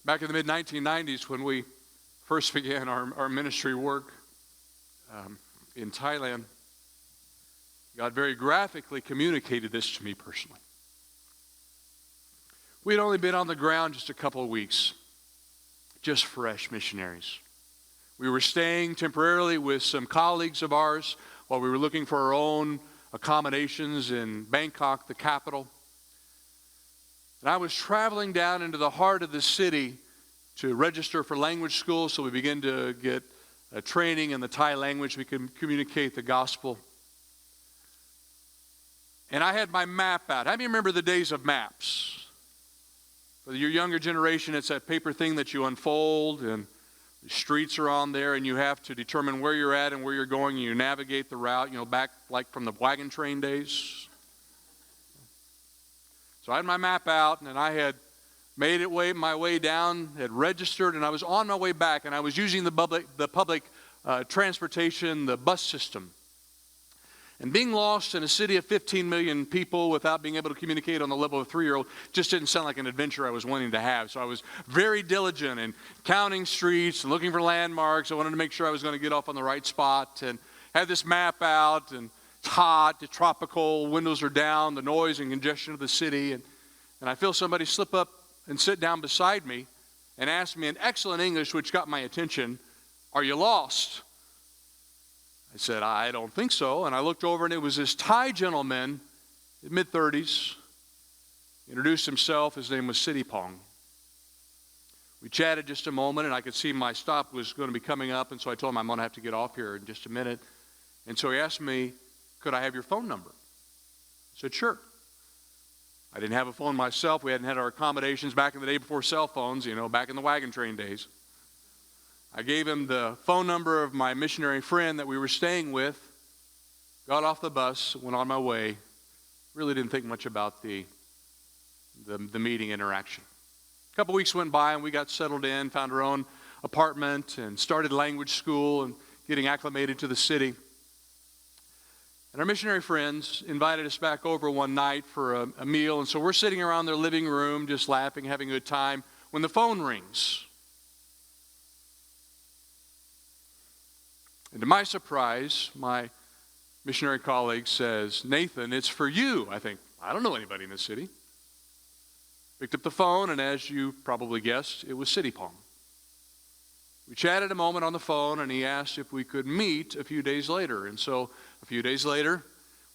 Back in the mid-1990s, when we first began our ministry work in Thailand, God very graphically communicated this to me personally. We had only been on the ground just a couple of weeks, just fresh missionaries. We were staying temporarily with some colleagues of ours while we were looking for our own accommodations in Bangkok, the capital. And I was traveling down into the heart of the city to register for language school, so we began to get a training in the Thai language. We could communicate the gospel. And I had my map out. How many remember the days of maps? For your younger generation, it's that paper thing that you unfold, and the streets are on there, and you have to determine where you're at and where you're going, and you navigate the route, back like from the wagon train days. So I had my map out, and I had made my way down, had registered, and I was on my way back, and I was using the public transportation, the bus system. And being lost in a city of 15 million people without being able to communicate on the level of a 3-year-old just didn't sound like an adventure I was wanting to have. So I was very diligent in counting streets and looking for landmarks. I wanted to make sure I was going to get off on the right spot, and had this map out, and it's hot, it's tropical, windows are down, the noise and congestion of the city. And I feel somebody slip up and sit down beside me and ask me in excellent English, which got my attention, "Are you lost?" I said, "I don't think so." And I looked over, and it was this Thai gentleman, in mid-30s, introduced himself. His name was Siddhipong. We chatted just a moment, and I could see my stop was going to be coming up, and so I told him I'm going to have to get off here in just a minute. And so he asked me, "Could I have your phone number?" I said, "Sure." I didn't have a phone myself. We hadn't had our accommodations back in the day before cell phones, back in the wagon train days. I gave him the phone number of my missionary friend that we were staying with, got off the bus, went on my way. Really didn't think much about the meeting interaction. A couple weeks went by, and we got settled in, found our own apartment, and started language school and getting acclimated to the city. And our missionary friends invited us back over one night for a meal, and so we're sitting around their living room just laughing, having a good time, when the phone rings. And to my surprise, my missionary colleague says, "Nathan, it's for you." I think, I don't know anybody in this city. Picked up the phone, and as you probably guessed, it was Siddhipong. We chatted a moment on the phone, and he asked if we could meet a few days later. And so a few days later,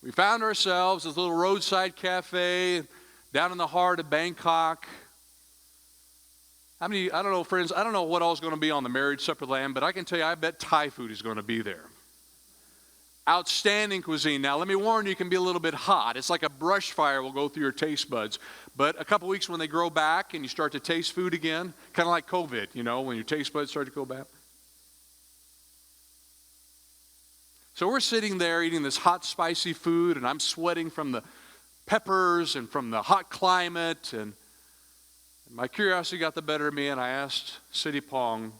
we found ourselves at a little roadside cafe down in the heart of Bangkok. I don't know, friends, I don't know what all is going to be on the marriage supper lamb, but I can tell you, I bet Thai food is going to be there. Outstanding cuisine. Now, let me warn you, it can be a little bit hot. It's like a brush fire will go through your taste buds. But a couple weeks when they grow back and you start to taste food again, kind of like COVID, when your taste buds start to go back. So we're sitting there eating this hot, spicy food, and I'm sweating from the peppers and from the hot climate. And my curiosity got the better of me, and I asked Siddhipong,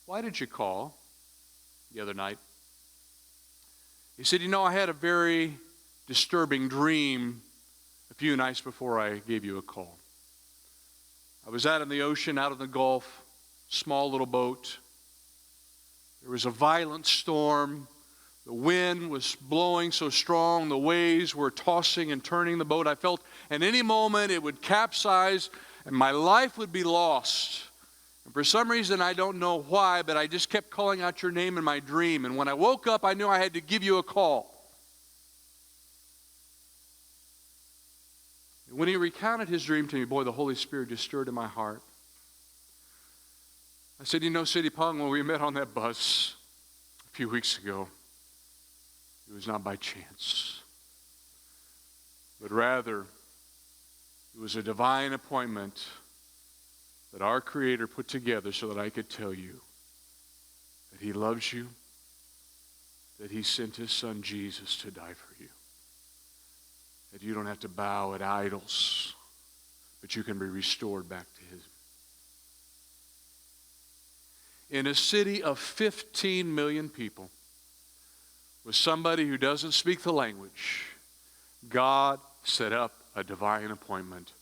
"Why did you call the other night?" He said, "I had a very disturbing dream a few nights before I gave you a call. I was out in the ocean, out in the Gulf, small little boat. There was a violent storm. The wind was blowing so strong, the waves were tossing and turning the boat. I felt at any moment it would capsize and my life would be lost. And for some reason, I don't know why, but I just kept calling out your name in my dream. And when I woke up, I knew I had to give you a call." And when he recounted his dream to me, boy, the Holy Spirit just stirred in my heart. I said, Siddhipong, when we met on that bus a few weeks ago, it was not by chance, but rather it was a divine appointment that our Creator put together so that I could tell you that He loves you, that He sent His Son Jesus to die for you, that you don't have to bow at idols, but you can be restored back to His. In a city of 15 million people, with somebody who doesn't speak the language, God set up a divine appointment